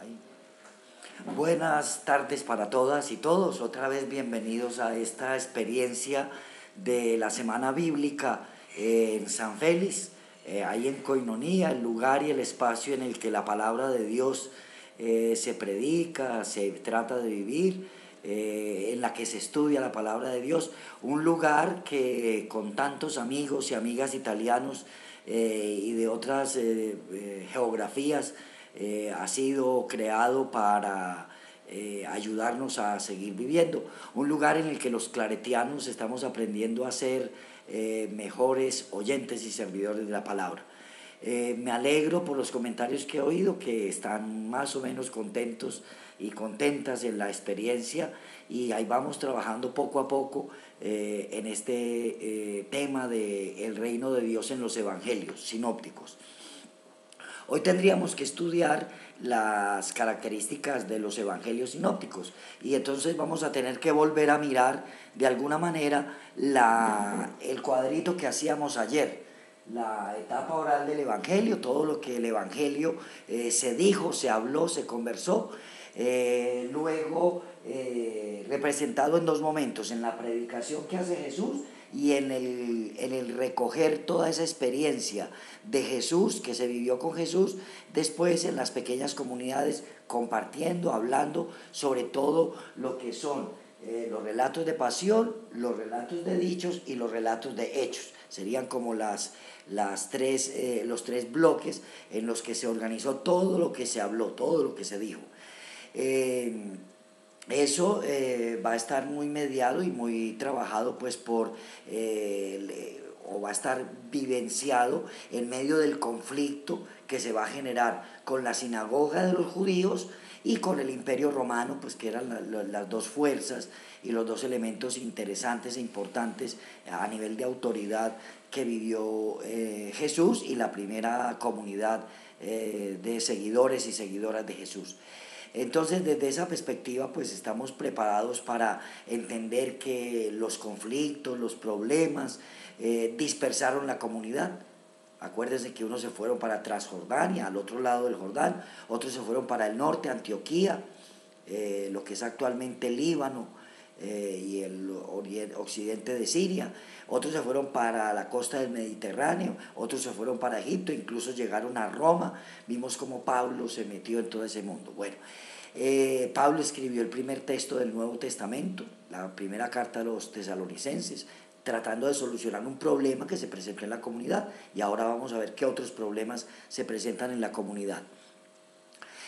Ay. Buenas tardes para todas y todos. Otra vez bienvenidos a esta experiencia de la Semana Bíblica en San Félix, ahí en Coinonía, el lugar y el espacio en el que la palabra de Dios se predica, se trata de vivir, en la que se estudia la palabra de Dios. Un lugar que con tantos amigos y amigas italianos y de otras geografías ha sido creado para ayudarnos a seguir viviendo. Un lugar en el que los claretianos estamos aprendiendo a ser mejores oyentes y servidores de la palabra. Me alegro por los comentarios que he oído, que están más o menos contentos y contentas en la experiencia, y ahí vamos trabajando poco a poco en este tema del reino de Dios en los evangelios sinópticos. Hoy tendríamos que estudiar las características de los evangelios sinópticos, y entonces vamos a tener que volver a mirar de alguna manera el cuadrito que hacíamos ayer, la etapa oral del evangelio, todo lo que el evangelio se dijo, se habló, se conversó, luego representado en dos momentos: en la predicación que hace Jesús y en el recoger toda esa experiencia de Jesús, que se vivió con Jesús, después en las pequeñas comunidades, compartiendo, hablando sobre todo lo que son los relatos de pasión, los relatos de dichos y los relatos de hechos. Serían como los tres bloques en los que se organizó todo lo que se habló, todo lo que se dijo. Eso va a estar muy mediado y muy trabajado pues o va a estar vivenciado en medio del conflicto que se va a generar con la sinagoga de los judíos y con el Imperio Romano, pues que eran las dos fuerzas y los dos elementos interesantes e importantes a nivel de autoridad que vivió Jesús y la primera comunidad de seguidores y seguidoras de Jesús. Entonces, desde esa perspectiva, pues estamos preparados para entender que los conflictos, los problemas dispersaron la comunidad. Acuérdense que unos se fueron para Transjordania, al otro lado del Jordán, otros se fueron para el norte, Antioquía, lo que es actualmente Líbano, y el occidente de Siria. Otros se fueron para la costa del Mediterráneo, otros se fueron para Egipto, incluso llegaron a Roma. Vimos cómo Pablo se metió en todo ese mundo. Bueno, Pablo escribió el primer texto del Nuevo Testamento, la primera carta a los tesalonicenses, tratando de solucionar un problema que se presentó en la comunidad, y ahora vamos a ver qué otros problemas se presentan en la comunidad.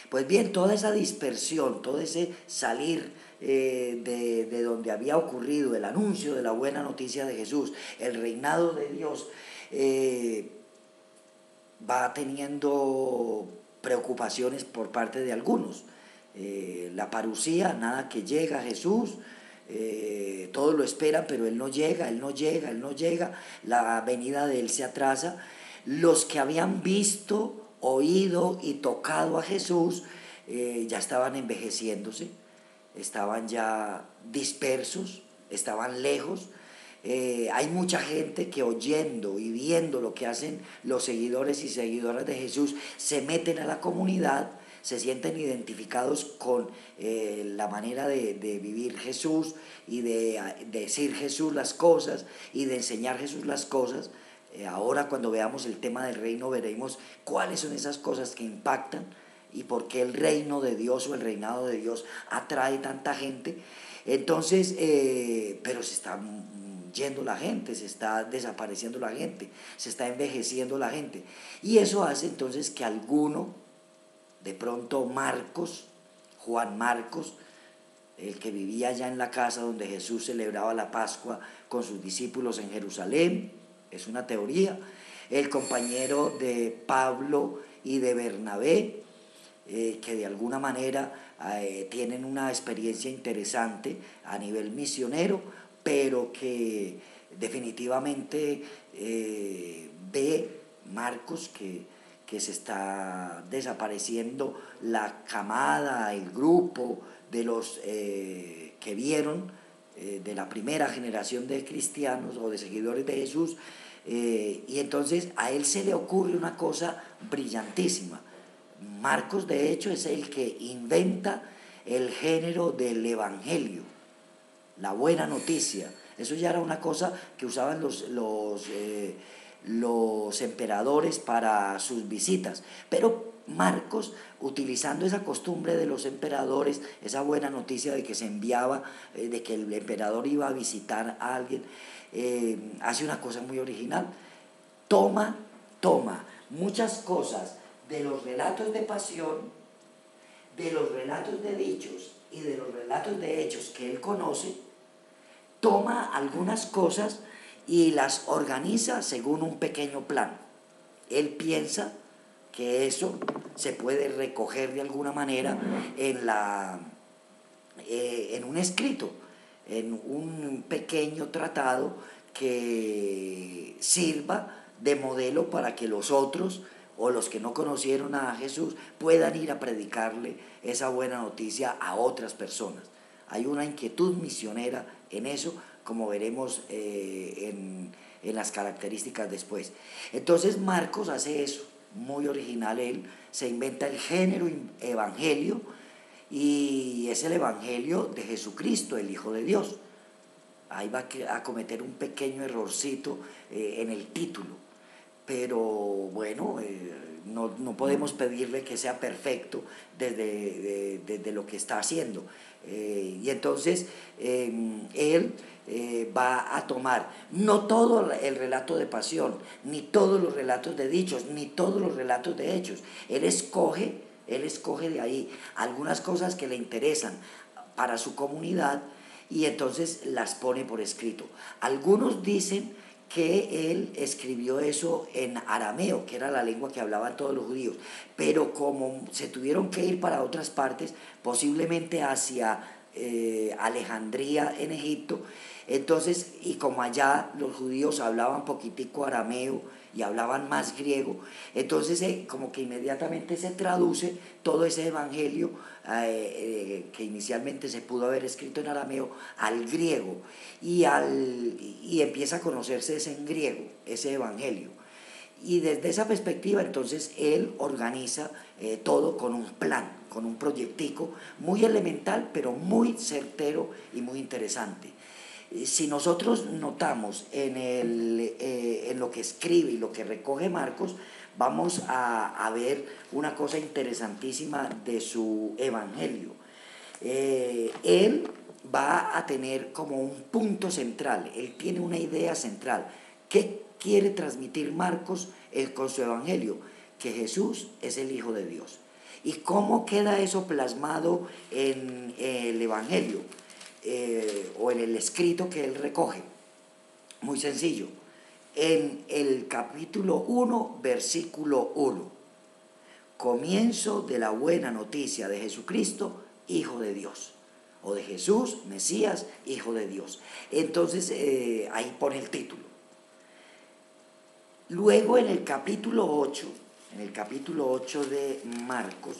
Pues bien, toda esa dispersión, todo ese salir de donde había ocurrido el anuncio de la buena noticia de Jesús, el reinado de Dios, va teniendo preocupaciones por parte de algunos. La parusía, nada que llega a Jesús, todos lo esperan, pero Él no llega, la venida de Él se atrasa. Los que habían visto, oído y tocado a Jesús ya estaban envejeciéndose, estaban ya dispersos, estaban lejos. Hay mucha gente que, oyendo y viendo lo que hacen los seguidores y seguidoras de Jesús, se meten a la comunidad, se sienten identificados con la manera de vivir Jesús y de decir Jesús las cosas y de enseñar Jesús las cosas. Ahora, cuando veamos el tema del reino, veremos cuáles son esas cosas que impactan y por qué el reino de Dios o el reinado de Dios atrae tanta gente. Entonces, pero se está yendo la gente, se está desapareciendo la gente, se está envejeciendo la gente, y eso hace entonces que alguno, de pronto Marcos, Juan Marcos, el que vivía allá en la casa donde Jesús celebraba la Pascua con sus discípulos en Jerusalén, es una teoría, el compañero de Pablo y de Bernabé, que de alguna manera tienen una experiencia interesante a nivel misionero, pero que definitivamente ve Marcos que se está desapareciendo la camada, el grupo de los que vieron, de la primera generación de cristianos o de seguidores de Jesús, y entonces a él se le ocurre una cosa brillantísima. Marcos, de hecho, es el que inventa el género del evangelio, la buena noticia. Eso ya era una cosa que usaban los emperadores para sus visitas. Pero Marcos, utilizando esa costumbre de los emperadores, esa buena noticia de que se enviaba, de que el emperador iba a visitar a alguien, hace una cosa muy original. Toma muchas cosas de los relatos de pasión, de los relatos de dichos y de los relatos de hechos que él conoce, toma algunas cosas y las organiza según un pequeño plan. Él piensa que eso se puede recoger de alguna manera en un escrito, en un pequeño tratado que sirva de modelo para que los otros o los que no conocieron a Jesús puedan ir a predicarle esa buena noticia a otras personas. Hay una inquietud misionera en eso, como veremos en las características después. Entonces Marcos hace eso, muy original él, se inventa el género evangelio, y es el evangelio de Jesucristo, el Hijo de Dios. Ahí va a cometer un pequeño errorcito en el título, pero bueno, no podemos pedirle que sea perfecto desde lo que está haciendo. Y entonces él va a tomar no todo el relato de pasión, ni todos los relatos de dichos, ni todos los relatos de hechos. Él escoge de ahí algunas cosas que le interesan para su comunidad y entonces las pone por escrito. Algunos dicen que él escribió eso en arameo, que era la lengua que hablaban todos los judíos, pero como se tuvieron que ir para otras partes, posiblemente hacia Alejandría en Egipto, entonces, y como allá los judíos hablaban poquitico arameo y hablaban más griego, entonces como que inmediatamente se traduce todo ese evangelio que inicialmente se pudo haber escrito en arameo al griego, y empieza a conocerse ese en griego, ese evangelio. Y desde esa perspectiva entonces él organiza todo con un plan, con un proyectico muy elemental, pero muy certero y muy interesante. Si nosotros notamos en lo que escribe y lo que recoge Marcos, vamos a ver una cosa interesantísima de su evangelio. Él va a tener como un punto central, él tiene una idea central. ¿Qué quiere transmitir Marcos con su evangelio? Que Jesús es el Hijo de Dios. ¿Y cómo queda eso plasmado en el evangelio? O en el escrito que él recoge. Muy sencillo. En el capítulo 1, versículo 1. Comienzo de la buena noticia de Jesucristo, Hijo de Dios. O de Jesús, Mesías, Hijo de Dios. Entonces ahí pone el título. Luego en el capítulo 8 de Marcos,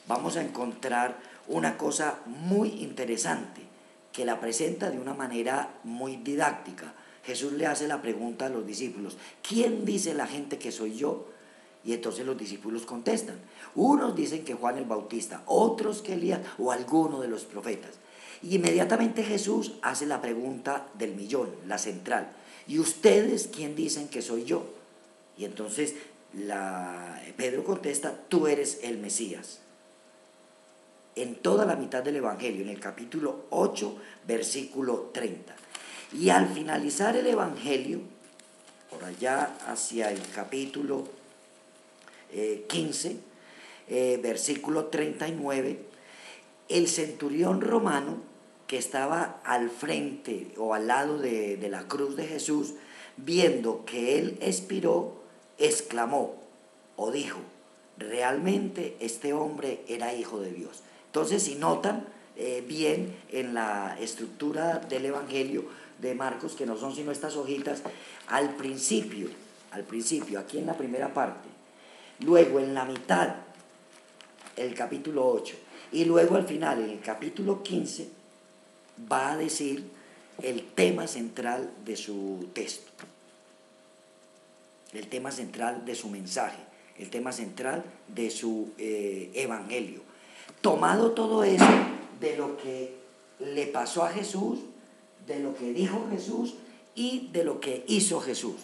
vamos a encontrar una cosa muy interesante que la presenta de una manera muy didáctica. Jesús le hace la pregunta a los discípulos: ¿quién dice la gente que soy yo? Y entonces los discípulos contestan. Unos dicen que Juan el Bautista, otros que Elías o alguno de los profetas. Y inmediatamente Jesús hace la pregunta del millón, la central: ¿y ustedes quién dicen que soy yo? Y entonces Pedro contesta: tú eres el Mesías. En toda la mitad del Evangelio, en el capítulo 8, versículo 30. Y al finalizar el Evangelio, por allá hacia el capítulo 15, versículo 39, el centurión romano que estaba al frente o al lado de la cruz de Jesús, viendo que él expiró, exclamó o dijo: realmente este hombre era Hijo de Dios. Entonces, si notan bien en la estructura del Evangelio de Marcos, que no son sino estas hojitas, al principio, aquí en la primera parte, luego en la mitad, el capítulo 8, y luego al final, en el capítulo 15, va a decir el tema central de su texto, el tema central de su mensaje, el tema central de su evangelio. Tomado todo eso de lo que le pasó a Jesús, de lo que dijo Jesús y de lo que hizo Jesús.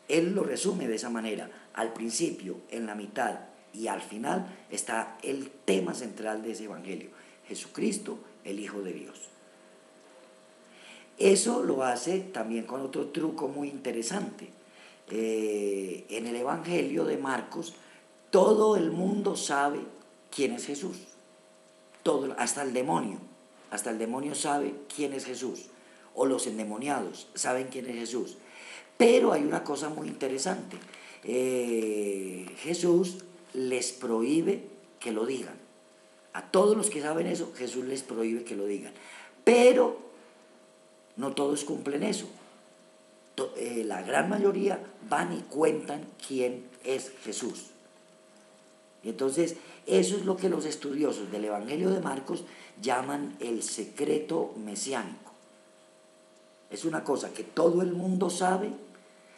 Él lo resume de esa manera. Al principio, en la mitad y al final está el tema central de ese evangelio: Jesucristo, el Hijo de Dios. Eso lo hace también con otro truco muy interesante. En el evangelio de Marcos, todo el mundo sabe quién es Jesús. Todo, hasta el demonio sabe quién es Jesús, o los endemoniados saben quién es Jesús. Pero hay una cosa muy interesante. Jesús les prohíbe que lo digan. A todos los que saben eso, Jesús les prohíbe que lo digan. Pero no todos cumplen eso. La gran mayoría van y cuentan quién es Jesús. Y entonces, eso es lo que los estudiosos del Evangelio de Marcos llaman el secreto mesiánico. Es una cosa que todo el mundo sabe,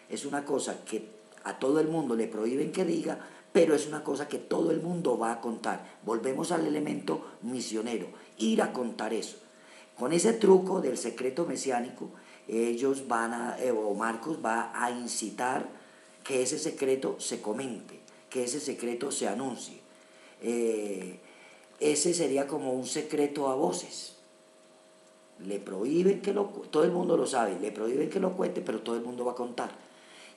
es una cosa que a todo el mundo le prohíben que diga, pero es una cosa que todo el mundo va a contar. Volvemos al elemento misionero, ir a contar eso. Con ese truco del secreto mesiánico, ellos Marcos va a incitar que ese secreto se comente, que ese secreto se anuncie. Ese sería como un secreto a voces. Le prohíben que todo el mundo lo sabe, le prohíben que lo cuente, pero todo el mundo va a contar.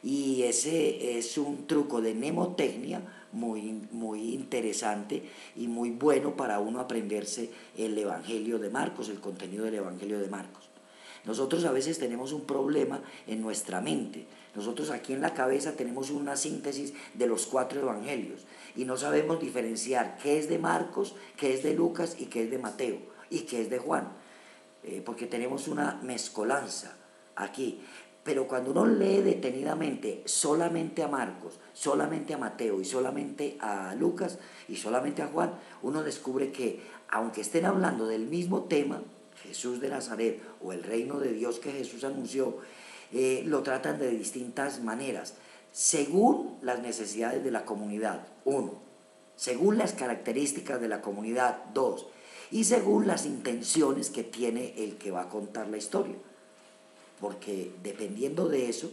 Y ese es un truco de mnemotecnia muy interesante y muy bueno para uno aprenderse el Evangelio de Marcos, el contenido del Evangelio de Marcos. Nosotros a veces tenemos un problema en nuestra mente. Nosotros aquí en la cabeza tenemos una síntesis de los 4 evangelios y no sabemos diferenciar qué es de Marcos, qué es de Lucas y qué es de Mateo y qué es de Juan, porque tenemos una mezcolanza aquí. Pero cuando uno lee detenidamente solamente a Marcos, solamente a Mateo y solamente a Lucas y solamente a Juan, uno descubre que aunque estén hablando del mismo tema, Jesús de Nazaret o el reino de Dios que Jesús anunció, lo tratan de distintas maneras, según las necesidades de la comunidad, 1, según las características de la comunidad, 2, y según las intenciones que tiene el que va a contar la historia. Porque dependiendo de eso,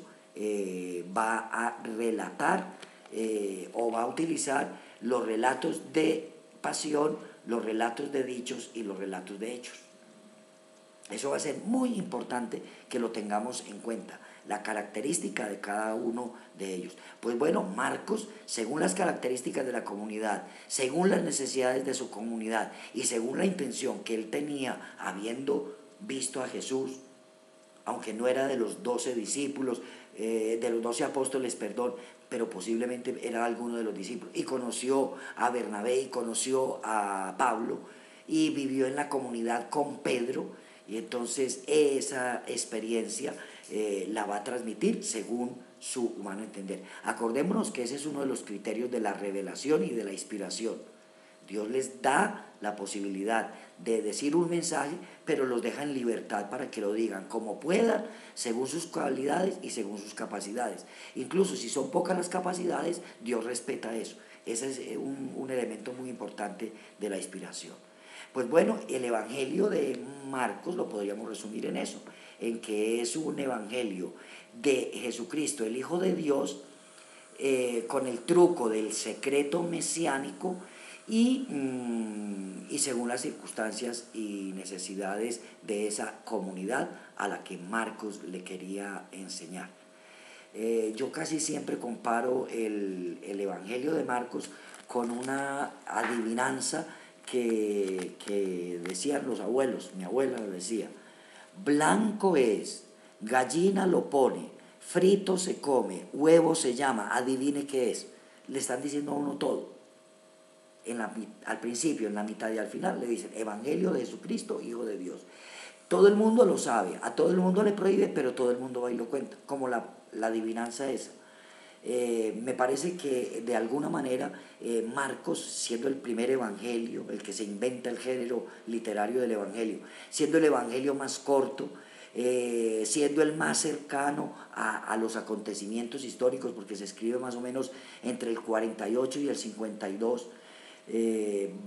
va a relatar o va a utilizar los relatos de pasión, los relatos de dichos y los relatos de hechos. Eso va a ser muy importante que lo tengamos en cuenta, la característica de cada uno de ellos. Pues bueno, Marcos, según las características de la comunidad, según las necesidades de su comunidad y según la intención que él tenía habiendo visto a Jesús, aunque no era de los 12 discípulos, de los 12 apóstoles, perdón, pero posiblemente era alguno de los discípulos, y conoció a Bernabé y conoció a Pablo, y vivió en la comunidad con Pedro, y entonces esa experiencia la va a transmitir según su humano entender. Acordémonos que ese es uno de los criterios de la revelación y de la inspiración. Dios les da la posibilidad de decir un mensaje, pero los deja en libertad para que lo digan como puedan, según sus cualidades y según sus capacidades. Incluso si son pocas las capacidades, Dios respeta eso. Ese es un elemento muy importante de la inspiración. Pues bueno, el Evangelio de Marcos lo podríamos resumir en eso, en que es un evangelio de Jesucristo, el Hijo de Dios, con el truco del secreto mesiánico, y según las circunstancias y necesidades de esa comunidad a la que Marcos le quería enseñar. Yo casi siempre comparo el Evangelio de Marcos con una adivinanza que decían los abuelos. Mi abuela lo decía: blanco es, gallina lo pone, frito se come, huevo se llama, adivine qué es. Le están diciendo a uno todo. Al principio, en la mitad y al final le dicen Evangelio de Jesucristo, Hijo de Dios. Todo el mundo lo sabe, a todo el mundo le prohíbe, pero todo el mundo va y lo cuenta, como la adivinanza esa. Me parece que de alguna manera Marcos, siendo el primer evangelio, el que se inventa el género literario del evangelio, siendo el evangelio más corto, siendo el más cercano a los acontecimientos históricos, porque se escribe más o menos entre el 48 y el 52,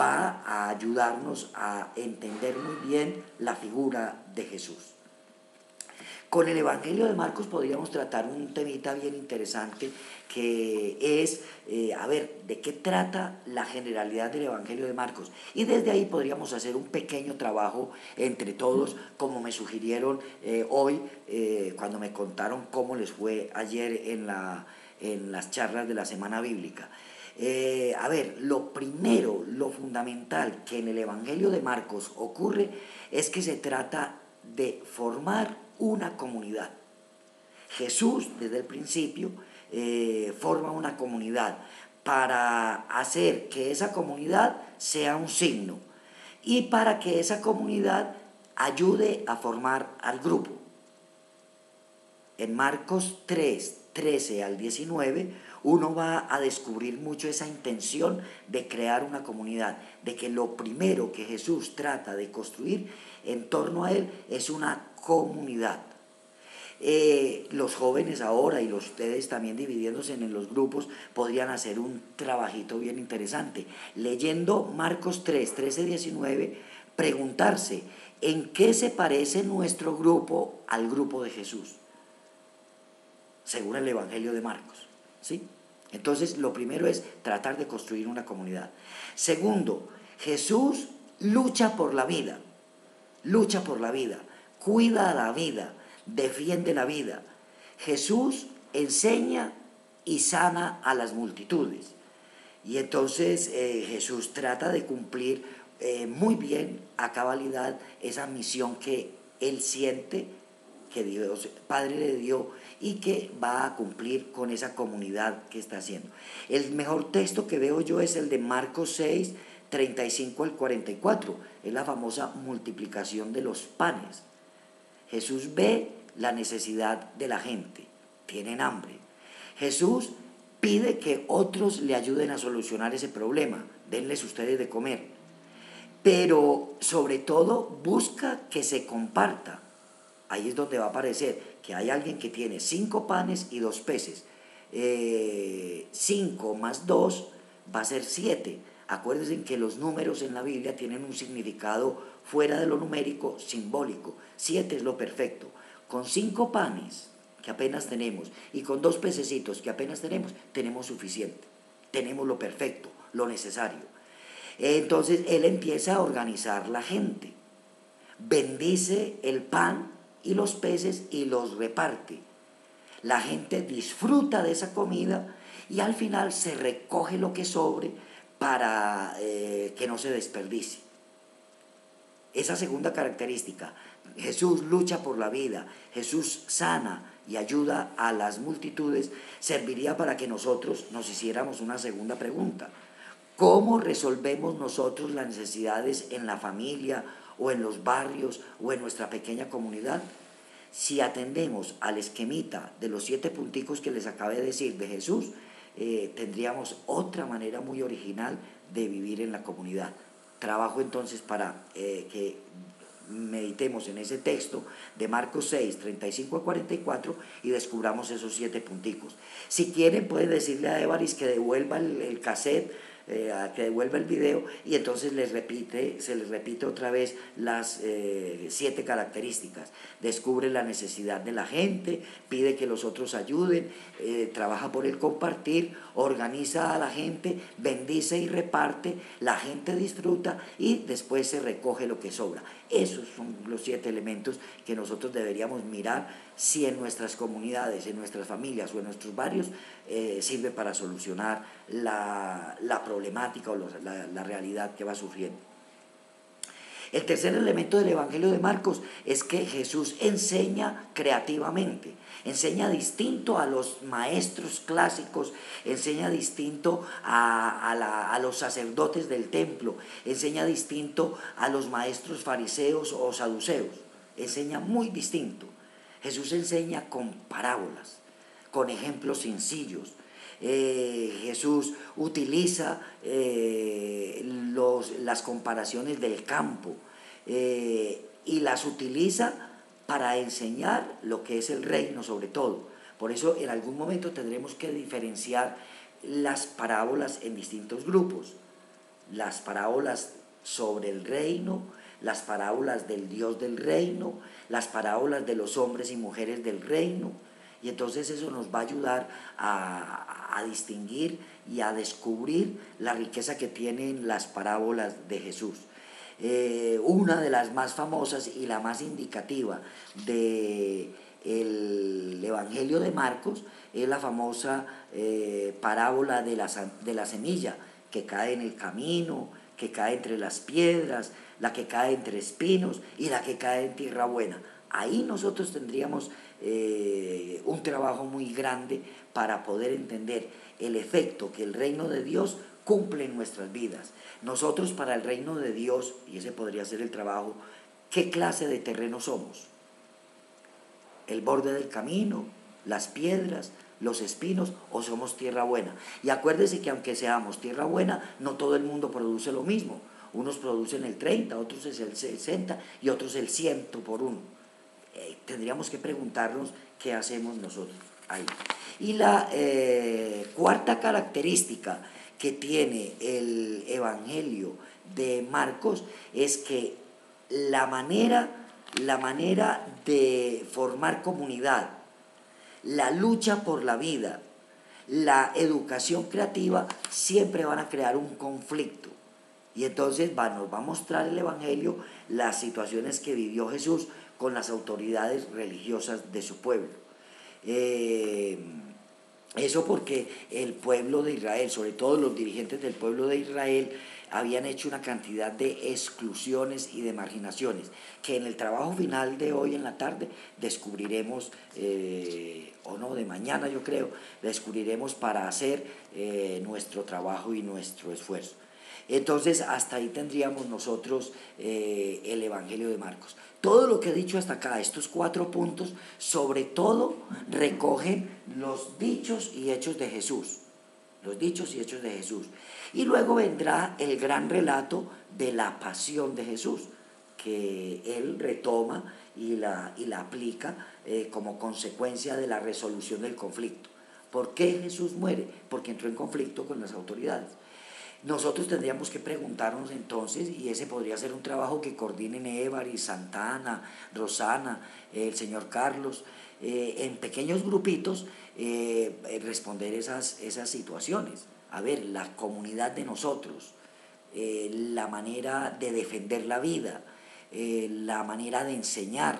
va a ayudarnos a entender muy bien la figura de Jesús. Con el Evangelio de Marcos podríamos tratar un temita bien interesante que es, a ver, ¿de qué trata la generalidad del Evangelio de Marcos? Y desde ahí podríamos hacer un pequeño trabajo entre todos, como me sugirieron hoy, cuando me contaron cómo les fue ayer en las charlas de la Semana Bíblica. A ver, lo primero, lo fundamental que en el Evangelio de Marcos ocurre es que se trata de formar una comunidad. Jesús, desde el principio, forma una comunidad para hacer que esa comunidad sea un signo y para que esa comunidad ayude a formar al grupo. En Marcos 3, 13 al 19, uno va a descubrir mucho esa intención de crear una comunidad, de que lo primero que Jesús trata de construir en torno a él es una comunidad. Los jóvenes ahora y ustedes también dividiéndose en los grupos podrían hacer un trabajito bien interesante. Leyendo Marcos 3, 13, 19, preguntarse en qué se parece nuestro grupo al grupo de Jesús, según el Evangelio de Marcos, ¿sí? Entonces, lo primero es tratar de construir una comunidad. Segundo, Jesús lucha por la vida, cuida la vida, defiende la vida. Jesús enseña y sana a las multitudes. Y entonces Jesús trata de cumplir muy bien, a cabalidad, esa misión que él siente que Dios Padre le dio y que va a cumplir con esa comunidad que está haciendo. El mejor texto que veo yo es el de Marcos 6, 35 al 44, es la famosa multiplicación de los panes. Jesús ve la necesidad de la gente, tienen hambre. Jesús pide que otros le ayuden a solucionar ese problema, denles ustedes de comer, pero sobre todo busca que se comparta. Ahí es donde va a aparecer que hay alguien que tiene 5 panes y 2 peces. 5 más 2 va a ser 7. Acuérdense que los números en la Biblia tienen un significado fuera de lo numérico, simbólico. 7 es lo perfecto. Con 5 panes que apenas tenemos y con 2 pececitos que apenas tenemos suficiente. Tenemos lo perfecto, lo necesario. Entonces él empieza a organizar la gente. Bendice el pan y los peces y los reparte. La gente disfruta de esa comida y al final se recoge lo que sobre para que no se desperdicie. Esa segunda característica, Jesús lucha por la vida, Jesús sana y ayuda a las multitudes, serviría para que nosotros nos hiciéramos una segunda pregunta. ¿Cómo resolvemos nosotros las necesidades en la familia o en los barrios o en nuestra pequeña comunidad? Si atendemos al esquemita de los 7 punticos que les acabé de decir de Jesús, tendríamos otra manera muy original de vivir en la comunidad. Trabajo entonces para que meditemos en ese texto de Marcos 6, 35 a 44 y descubramos esos 7 punticos. Si quieren pueden decirle a Evaris que devuelva el cassette, que devuelva el video y entonces se les repite otra vez las 7 características. Descubre la necesidad de la gente, pide que los otros ayuden, trabaja por el compartir, organiza a la gente, bendice y reparte, la gente disfruta y después se recoge lo que sobra. Esos son los 7 elementos que nosotros deberíamos mirar si en nuestras comunidades, en nuestras familias o en nuestros barrios sirve para solucionar la problemática o la realidad que va sufriendo. El tercer elemento del Evangelio de Marcos es que Jesús enseña creativamente, enseña distinto a los maestros clásicos, enseña distinto a los sacerdotes del templo, enseña distinto a los maestros fariseos o saduceos, enseña muy distinto. Jesús enseña con parábolas, con ejemplos sencillos. Jesús utiliza las comparaciones del campo y las utiliza para enseñar lo que es el reino sobre todo. Por eso en algún momento tendremos que diferenciar las parábolas en distintos grupos. Las parábolas sobre el reino, las parábolas del Dios del reino, las parábolas de los hombres y mujeres del reino. Y entonces eso nos va a ayudar a distinguir y a descubrir la riqueza que tienen las parábolas de Jesús. Una de las más famosas y la más indicativa del Evangelio de Marcos es la famosa parábola de la semilla que cae en el camino, que cae entre las piedras, la que cae entre espinos y la que cae en tierra buena. Ahí nosotros tendríamos un trabajo muy grande para poder entender el efecto que el reino de Dios cumple en nuestras vidas. Nosotros para el reino de Dios, y ese podría ser el trabajo, ¿qué clase de terreno somos? ¿El borde del camino, las piedras, los espinos, o somos tierra buena? Y acuérdese que aunque seamos tierra buena, no todo el mundo produce lo mismo. Unos producen el 30, otros es el 60 y otros el 100 por uno. Tendríamos que preguntarnos qué hacemos nosotros ahí. Y la cuarta característica que tiene el Evangelio de Marcos es que la manera de formar comunidad, la lucha por la vida, la educación creativa, siempre van a crear un conflicto. Y entonces nos va a mostrar el Evangelio las situaciones que vivió Jesús con las autoridades religiosas de su pueblo. Eso porque el pueblo de Israel, sobre todo los dirigentes del pueblo de Israel, habían hecho una cantidad de exclusiones y de marginaciones, que en el trabajo final de hoy en la tarde descubriremos, o no, de mañana yo creo, descubriremos para hacer nuestro trabajo y nuestro esfuerzo. Entonces hasta ahí tendríamos nosotros el Evangelio de Marcos. Todo lo que he dicho hasta acá, estos 4 puntos, sobre todo recogen los dichos y hechos de Jesús. Los dichos y hechos de Jesús. Y luego vendrá el gran relato de la pasión de Jesús, que él retoma y la aplica como consecuencia de la resolución del conflicto. ¿Por qué Jesús muere? Porque entró en conflicto con las autoridades. Nosotros tendríamos que preguntarnos entonces, y ese podría ser un trabajo que coordinen Évari, Santana, Rosana, el señor Carlos, en pequeños grupitos, responder esas situaciones. A ver, la comunidad de nosotros, la manera de defender la vida, la manera de enseñar,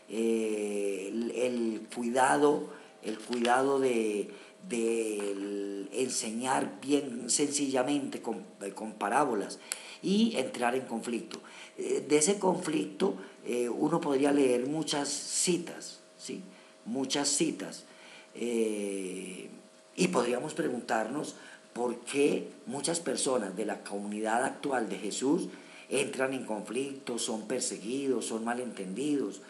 el cuidado de enseñar bien sencillamente con parábolas y entrar en conflicto. De ese conflicto uno podría leer muchas citas, ¿sí? Muchas citas. Y podríamos preguntarnos por qué muchas personas de la comunidad actual de Jesús entran en conflicto, son perseguidos, son malentendidos,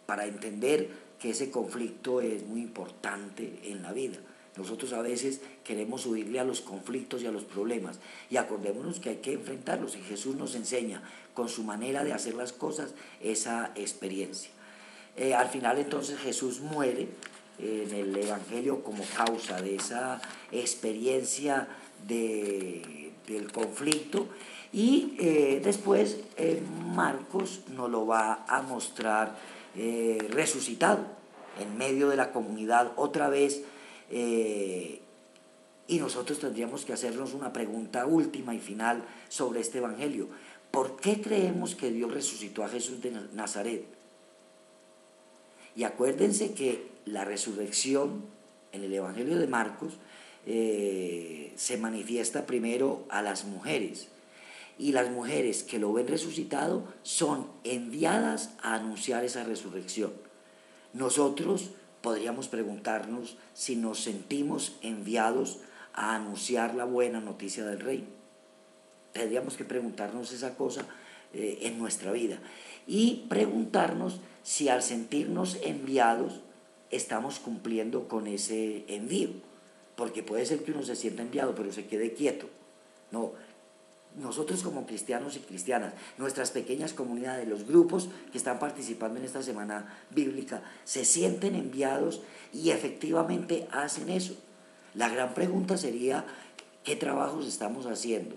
para entender que ese conflicto es muy importante en la vida. Nosotros a veces queremos huirle a los conflictos y a los problemas, y acordémonos que hay que enfrentarlos, y Jesús nos enseña con su manera de hacer las cosas esa experiencia. Al final entonces Jesús muere en el Evangelio como causa de esa experiencia del conflicto, y después Marcos nos lo va a mostrar resucitado en medio de la comunidad otra vez, y nosotros tendríamos que hacernos una pregunta última y final sobre este Evangelio. ¿Por qué creemos que Dios resucitó a Jesús de Nazaret? Y acuérdense que la resurrección en el Evangelio de Marcos se manifiesta primero a las mujeres, y las mujeres que lo ven resucitado son enviadas a anunciar esa resurrección. Nosotros podríamos preguntarnos si nos sentimos enviados a anunciar la buena noticia del reino. Tendríamos que preguntarnos esa cosa en nuestra vida, y preguntarnos si al sentirnos enviados estamos cumpliendo con ese envío, porque puede ser que uno se sienta enviado pero se quede quieto. No, nosotros como cristianos y cristianas, nuestras pequeñas comunidades, los grupos que están participando en esta semana bíblica, se sienten enviados y efectivamente hacen eso. La gran pregunta sería, ¿qué trabajos estamos haciendo?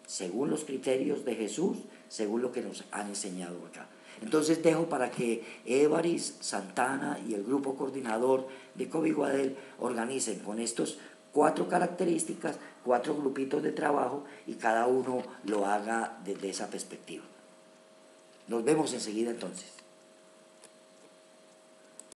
Según los criterios de Jesús, según lo que nos han enseñado acá. Entonces dejo para que Évaris, Santana y el grupo coordinador de Coviguadel organicen con estos 4 características, 4 grupitos de trabajo y cada uno lo haga desde esa perspectiva. Nos vemos enseguida entonces.